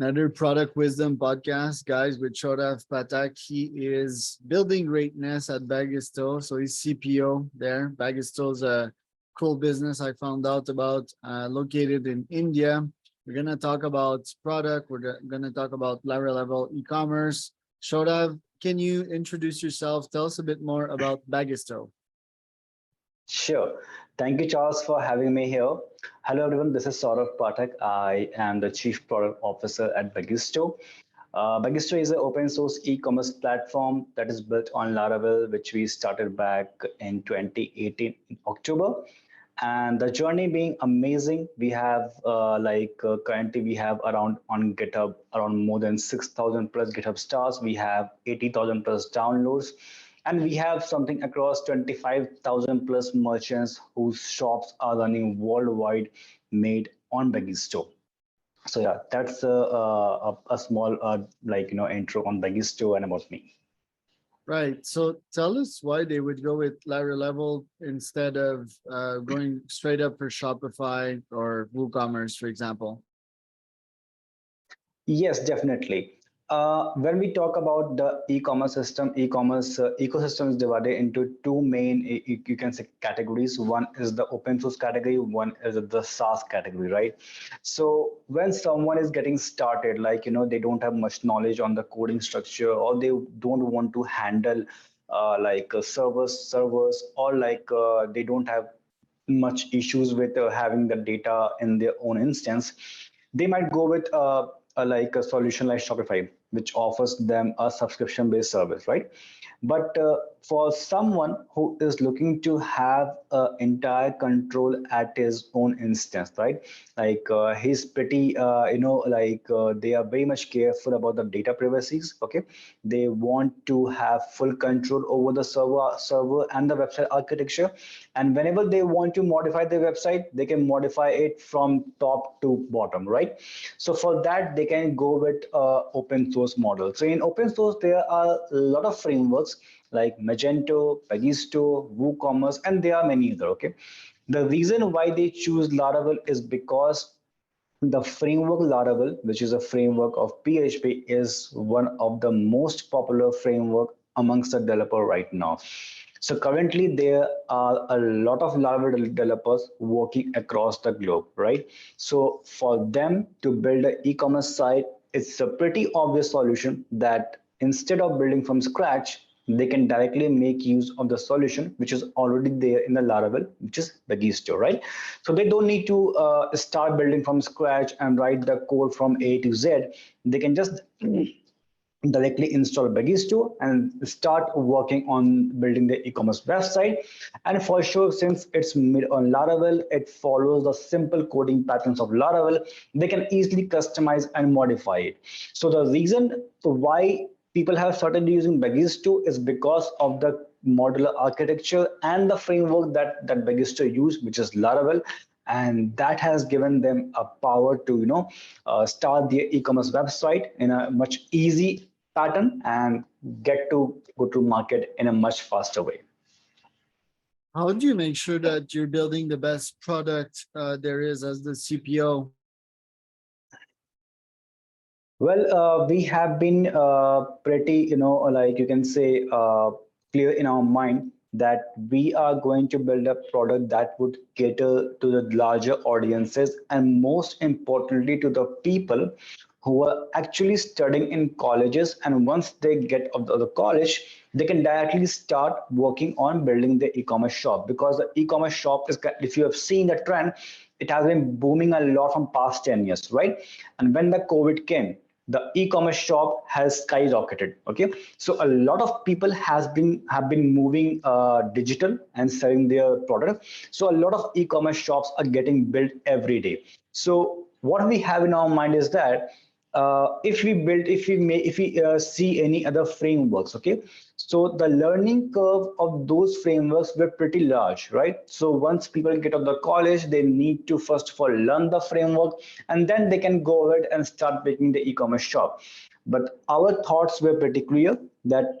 Another Product Wisdom podcast, guys, with Saurav Pathak. He is building greatness at Bagisto. So he's CPO there. Bagisto is a cool business I found out about, located in India. We're going to talk about product. We're going to talk about Laravel e-commerce. Saurav, can you introduce yourself? Tell us a bit more about Bagisto. Sure. Thank you, Charles, for having me here. Hello, everyone. This is Saurav Pathak. I am the Chief Product Officer at Bagisto. Bagisto is an open source e-commerce platform that is built on Laravel, which we started back in 2018 in October. And the journey being amazing. We have currently we have around on GitHub around more than 6,000 plus GitHub stars. We have 80,000 plus downloads, and we have something across 25,000 plus merchants whose shops are running worldwide, made on Bagisto. So yeah, that's a small intro on Bagisto and about me. Right. So tell us why they would go with Laravel instead of going straight up for Shopify or WooCommerce, for example. Yes, definitely. When we talk about the e-commerce system, e-commerce ecosystem is divided into two main, you can say, categories. One is the open source category, one is the SaaS category, right? So when someone is getting started, they don't have much knowledge on the coding structure, or they don't want to handle servers, or they don't have much issues with having the data in their own instance, they might go with a solution like Shopify, which offers them a subscription based service, right? But for someone who is looking to have entire control at his own instance, right? He's pretty they are very much careful about the data privacies. Okay, they want to have full control over the server and the website architecture, and whenever they want to modify the website, they can modify it from top to bottom, right? So for that, they can go with open source model. So in open source, there are a lot of frameworks like Magento, Bagisto, WooCommerce, and there are many other. Okay, the reason why they choose Laravel is because the framework Laravel, which is a framework of PHP, is one of the most popular framework amongst the developer right now. So currently there are a lot of Laravel developers working across the globe, right? So for them to build an e-commerce site, it's a pretty obvious solution that instead of building from scratch, they can directly make use of the solution which is already there in the Laravel, which is Bagisto, right? So they don't need to start building from scratch and write the code from A to Z. They can just directly install Bagisto and start working on building the e-commerce website. And for sure, since it's made on Laravel, it follows the simple coding patterns of Laravel. They can easily customize and modify it. So the reason why people have started using Bagisto is because of the modular architecture and the framework that Bagisto use, which is Laravel, and that has given them a power to start their e-commerce website in a much easy pattern and get to go to market in a much faster way. How do you make sure that you're building the best product there is as the CPO? Well, we have been pretty, you can say, clear in our mind that we are going to build a product that would cater to the larger audiences, and most importantly to the people who are actually studying in colleges, and once they get out of the college, they can directly start working on building the e-commerce shop, because the e-commerce shop is, if you have seen the trend, it has been booming a lot from past 10 years, right? And when the COVID came, the e-commerce shop has skyrocketed. Okay, so a lot of people have been moving digital and selling their product. So a lot of e-commerce shops are getting built every day. So what we have in our mind is that if we see any other frameworks, okay, so the learning curve of those frameworks were pretty large, right? So once people get out of the college, they need to first of all learn the framework, and then they can go ahead and start making the e-commerce shop. But our thoughts were pretty clear that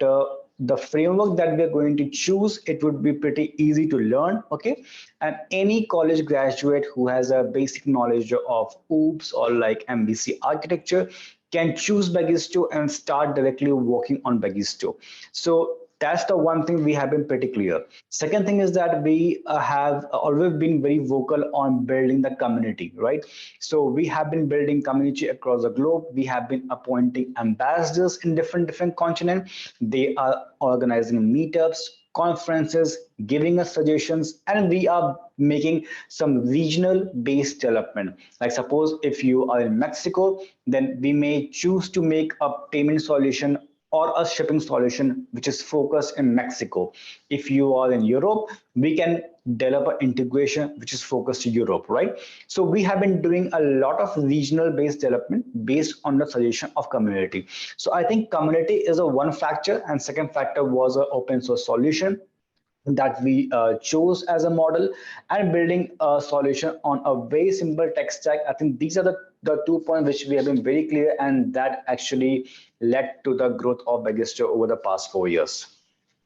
the framework that we're going to choose, it would be pretty easy to learn, okay? And any college graduate who has a basic knowledge of OOPS or like MVC architecture can choose Bagisto and start directly working on Bagisto. So that's the one thing we have been pretty clear. Second thing is that we have always been very vocal on building the community, right? So we have been building community across the globe. We have been appointing ambassadors in different continents. They are organizing meetups, conferences, giving us suggestions, and we are making some regional based development. Like suppose if you are in Mexico, then we may choose to make a payment solution or a shipping solution which is focused in Mexico. If you are in Europe, we can develop an integration which is focused to Europe, right? So we have been doing a lot of regional based development based on the suggestion of community. So I think community is a one factor, and second factor was an open source solution that we chose as a model, and building a solution on a very simple tech stack. I think these are the 2 points which we have been very clear, and that actually led to the growth of Bagisto over the past 4 years.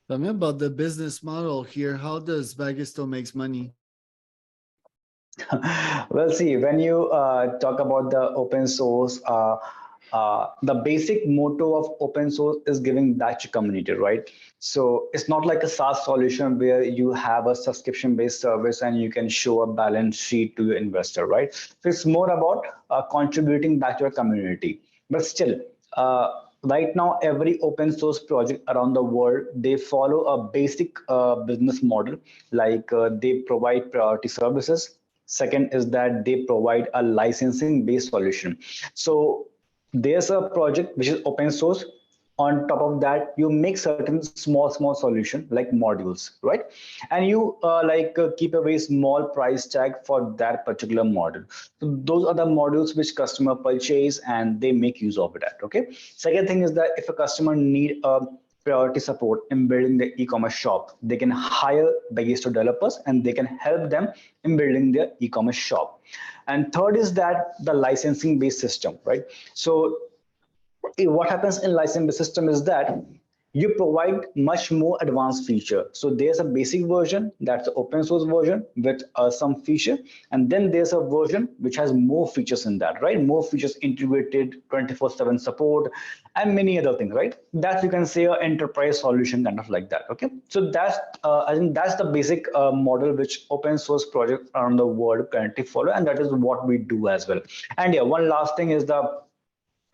Tell me about the business model here. How does Bagisto makes money? Well, see, when you talk about the open source, the basic motto of open source is giving back to community, right? So it's not like a SaaS solution where you have a subscription-based service and you can show a balance sheet to your investor, right? So it's more about contributing back to a community. But still, right now, every open source project around the world, they follow a basic business model, like they provide priority services. Second is that they provide a licensing based solution. So there's a project which is open source. On top of that, you make certain small solution like modules, right? And you keep a very small price tag for that particular module. So those are the modules which customer purchase and they make use of that. Okay. Second thing is that if a customer need a priority support in building the e-commerce shop, they can hire Bagisto developers and they can help them in building their e-commerce shop. And third is that the licensing based system, right? So what happens in licensing system is that you provide much more advanced feature. So there's a basic version, that's the open source version with some feature, and then there's a version which has more features in that, right? More features integrated, 24/7 support, and many other things, right? That you can say an enterprise solution kind of like that. Okay, so that's I think that's the basic model which open source projects around the world currently follow, and that is what we do as well. And yeah, one last thing is the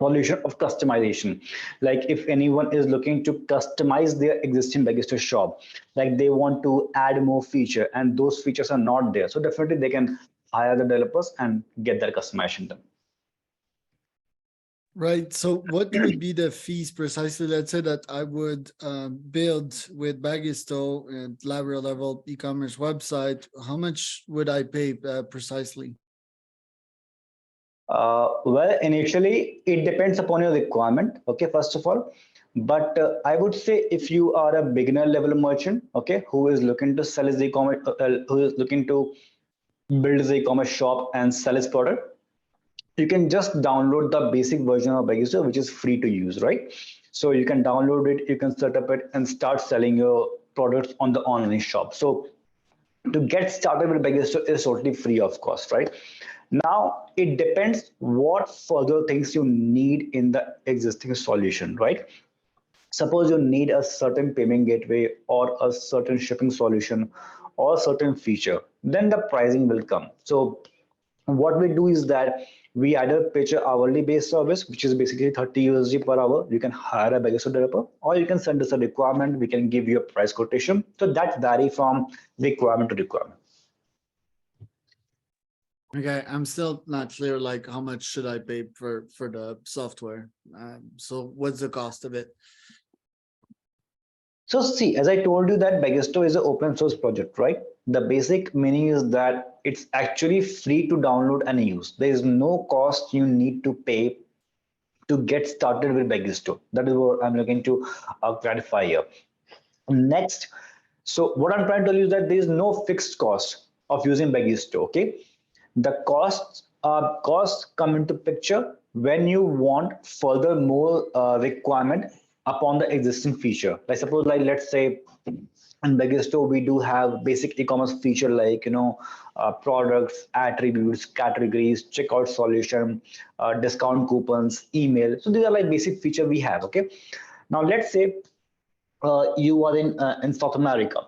solution of customization. Like if anyone is looking to customize their existing Bagisto shop, like they want to add more feature and those features are not there, so definitely they can hire the developers and get their customization done. Right. So what would be the fees precisely? Let's say that I would build with Bagisto and Laravel e-commerce website. How much would I pay precisely? Well, initially it depends upon your requirement. Okay, first of all, but I would say if you are a beginner level merchant, okay, who is looking to sell his e-commerce, who is looking to build his e-commerce shop and sell his product, you can just download the basic version of Bagisto, which is free to use, right? So you can download it, you can set up it and start selling your products on the online shop. So to get started with Bagisto is totally free of cost, right? Now it depends what further things you need in the existing solution, right? Suppose you need a certain payment gateway or a certain shipping solution or a certain feature, then the pricing will come. So what we do is that we either pitch a hourly based service, which is basically 30 USD per hour. You can hire a Bagisto developer, or you can send us a requirement. We can give you a price quotation. So that vary from requirement to requirement. Okay, I'm still not clear. Like, how much should I pay for the software? So, what's the cost of it? So see, as I told you that Bagisto is an open source project, right? The basic meaning is that it's actually free to download and use. There is no cost you need to pay to get started with Bagisto. That is what I'm looking to clarify here. Next, so what I'm trying to tell you is that there is no fixed cost of using Bagisto. Okay, the costs come into picture when you want further more requirement upon the existing feature. Like suppose, like let's say in Bagisto, we do have basic e-commerce feature like products, attributes, categories, checkout solution, discount coupons, email. So these are like basic feature we have. Okay. Now let's say you are in South America,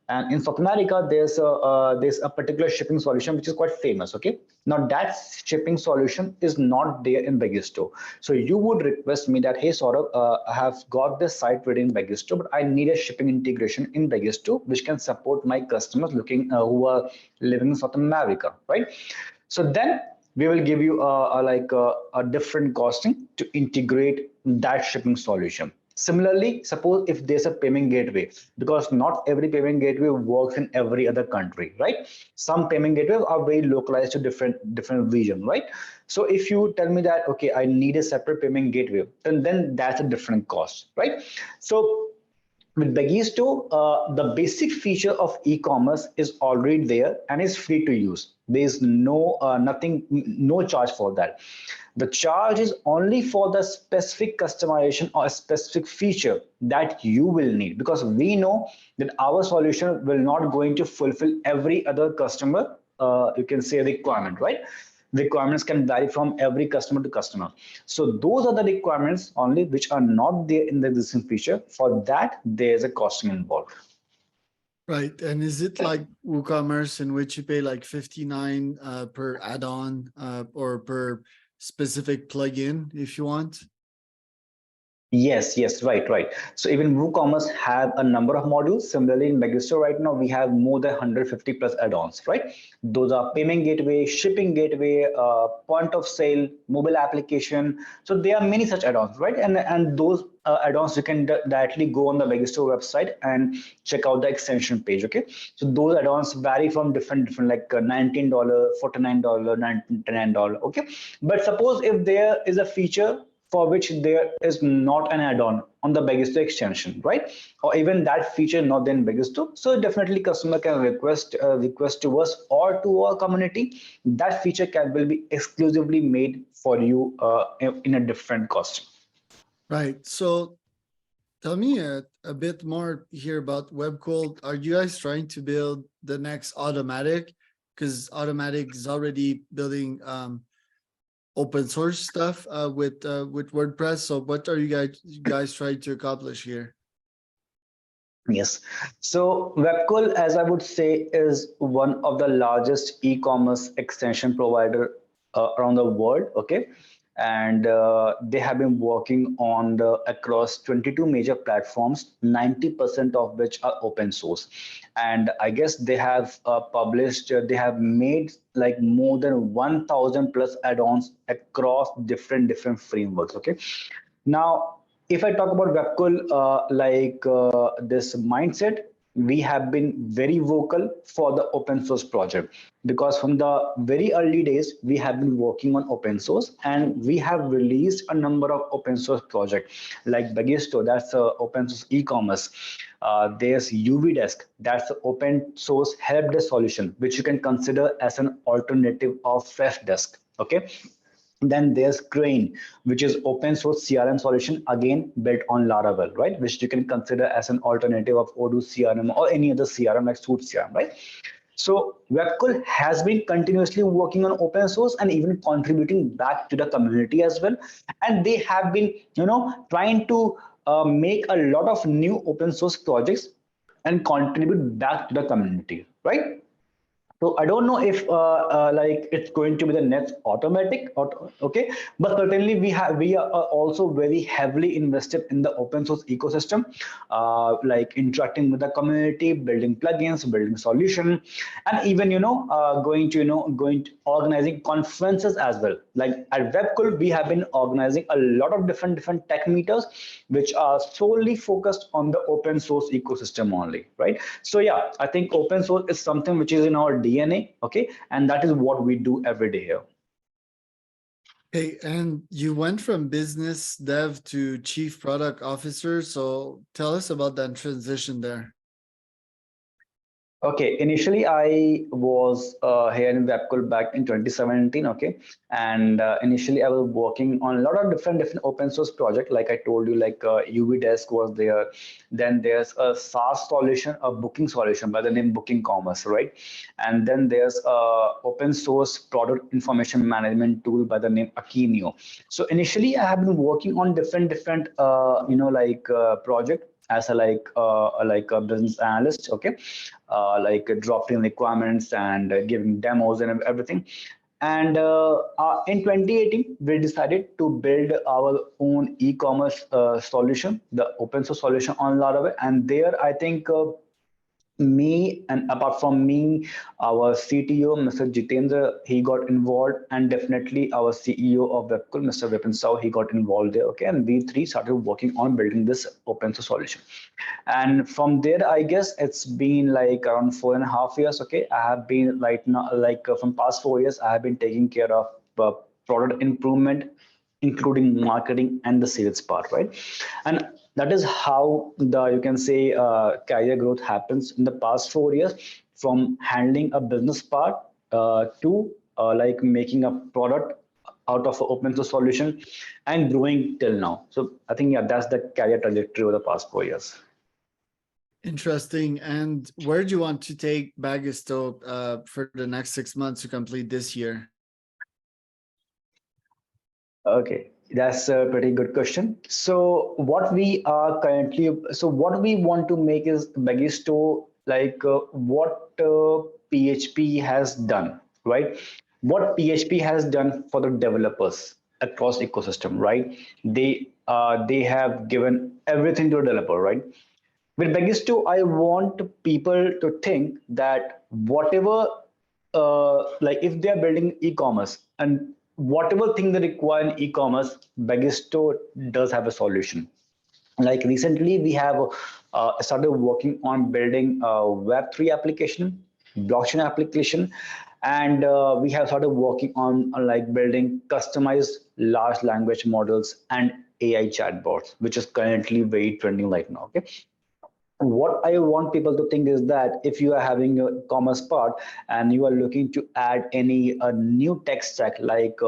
and in South America there's a particular shipping solution which is quite famous. Okay, now that shipping solution is not there in Bagisto, so you would request me that, hey Saurabh, I have got this site ready in Bagisto, but I need a shipping integration in Bagisto which can support my customers looking who are living in South America, right? So then we will give you a different costing to integrate that shipping solution. Similarly, suppose if there's a payment gateway, because not every payment gateway works in every other country, right? Some payment gateways are very localized to different region, right? So if you tell me that, okay, I need a separate payment gateway, then that's a different cost, right? So with Bagisto, the basic feature of e-commerce is already there and is free to use. There is no charge for that. The charge is only for the specific customization or a specific feature that you will need, because we know that our solution will not going to fulfill every other customer, you can say, requirement, right? Requirements can vary from every customer to customer. So those are the requirements only which are not there in the existing feature. For that, there's a costing involved. Right. And is it like WooCommerce in which you pay like 59 per add-on or per specific plugin if you want? Yes, right. So even WooCommerce have a number of modules. Similarly, in Bagisto right now, we have more than 150 plus add-ons, right? Those are payment gateway, shipping gateway, point of sale, mobile application. So there are many such add-ons, right? And those add-ons, you can directly go on the Bagisto website and check out the extension page, okay? So those add-ons vary from different like $19, $49, $99, okay? But suppose if there is a feature for which there is not an add-on on the Bagisto extension, right? Or even that feature not in Bagisto. So definitely customer can request to us or to our community. That feature will be exclusively made for you in a different cost. Right. So tell me a bit more here about Webcold. Are you guys trying to build the next Automatic? Because Automatic is already building open source stuff with WordPress. So what are you guys trying to accomplish here? Yes. So Webcool, as I would say, is one of the largest e-commerce extension provider around the world. Okay. And they have been working on across 22 major platforms, 90% of which are open source. And I guess they have they have made like more than 1,000 plus add-ons across different frameworks. Okay. Now, if I talk about Webcool, this mindset, we have been very vocal for the open source project, because from the very early days, we have been working on open source, and we have released a number of open source projects like Bagisto, that's open source e-commerce. There's UVdesk, that's the open source help desk solution, which you can consider as an alternative of Freshdesk. Okay. Then there's Crane, which is open source CRM solution, again built on Laravel, right? Which you can consider as an alternative of Odoo CRM or any other CRM like Suite CRM, right? So Webcool has been continuously working on open source and even contributing back to the community as well. And they have been, trying to make a lot of new open source projects and contribute back to the community, right? So I don't know if like it's going to be the next automatic, okay, but certainly we are also very heavily invested in the open source ecosystem, like interacting with the community, building plugins, building solution, and even going to organizing conferences as well. Like at Webcool, we have been organizing a lot of different tech meetups, which are solely focused on the open source ecosystem only, right? So yeah, I think open source is something which is in our DNA, okay, and that is what we do every day here. Hey, and you went from business dev to chief product officer. So tell us about that transition there. Okay, initially I was here in Webcool back in 2017. Okay, and initially I was working on a lot of different open source project. Like I told you, like UV Desk was there. Then there's a SaaS solution, a booking solution by the name Booking Commerce, right? And then there's a open source product information management tool by the name Akinio. So initially I have been working on different project as a business analyst. Okay, dropping requirements and giving demos and everything. And in 2018, we decided to build our own e-commerce solution, the open source solution on Laravel. And there, I think me and apart from me, our CTO, Mr. Jitendra, he got involved, and definitely our CEO of Webcool, Mr. Vipin Saw, he got involved there. Okay, and we three started working on building this open source solution. And from there, I guess it's been like around 4.5 years. Okay, I have been right now, from past 4 years, I have been taking care of product improvement, including marketing and the sales part, right? And that is how the, you can say, career growth happens in the past 4 years, from handling a business part to like making a product out of an open source solution and growing till now. So I think, yeah, that's the career trajectory over the past 4 years. Interesting. And where do you want to take Bagisto for the next 6 months to complete this year? Okay, that's a pretty good question. So what we are currently, so what we want to make is Bagisto, like what PHP has done, right? What PHP has done for the developers across ecosystem, right? They have given everything to a developer, right? With Bagisto, I want people to think that whatever, like if they are building e-commerce and whatever thing they require in e-commerce, Bagisto does have a solution. Like recently, we have started working on building a Web3 application, blockchain application, and we have started working on like building customized large language models and AI chatbots, which is currently very trending right now. Okay, what I want people to think is that if you are having a commerce part and you are looking to add any new tech stack like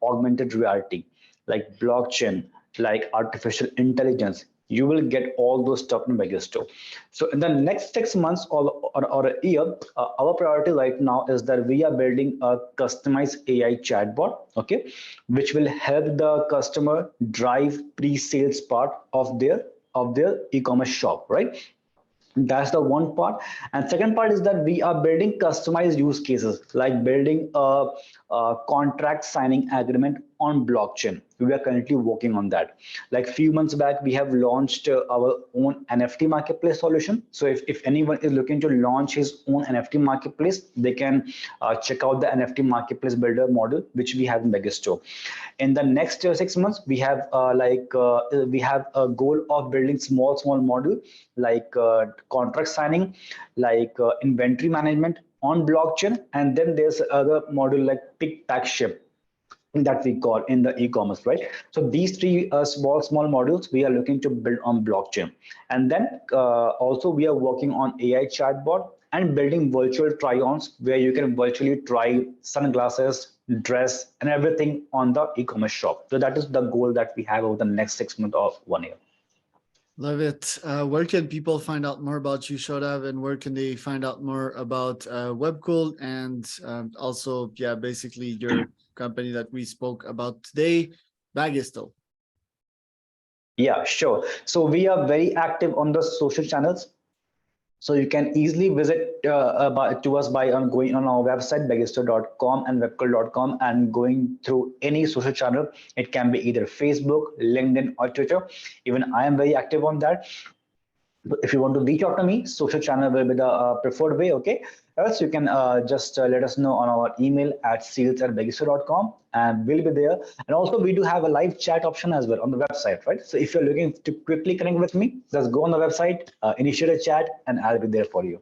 augmented reality, like blockchain, like artificial intelligence, you will get all those stuff in Bagisto. So in the next 6 months or a year, our priority right now is that we are building a customized AI chatbot, okay, which will help the customer drive pre-sales part of their e-commerce shop, right? That's the one part. And second part is that we are building customized use cases, like building a contract signing agreement on blockchain. We are currently working on that. Like few months back, we have launched our own NFT marketplace solution. So if anyone is looking to launch his own NFT marketplace, they can check out the NFT marketplace builder model, which we have in Bagisto. In the next 6 months, we have a goal of building small model like contract signing, like inventory management on blockchain, and then there's other module like pick, pack, ship that we call in the e-commerce, right? So these three small modules we are looking to build on blockchain, and then also we are working on AI chatbot and building virtual try-ons where you can virtually try sunglasses, dress, and everything on the e-commerce shop. So that is the goal that we have over the next 6 months or 1 year. Love it. Where can people find out more about you, Saurav, and where can they find out more about Webcool and also, yeah, basically your company that we spoke about today, Bagisto? Yeah, sure. So we are very active on the social channels. So you can easily visit to us by going on our website, bagisto.com and webcool.com, and going through any social channel. It can be either Facebook, LinkedIn, or Twitter. Even I am very active on that. If you want to reach out to me, social channel will be the preferred way. Okay, else you can just let us know on our email at sales@bagisto.com, and we'll be there. And also we do have a live chat option as well on the website, right? So if you're looking to quickly connect with me, just go on the website, initiate a chat, and I'll be there for you.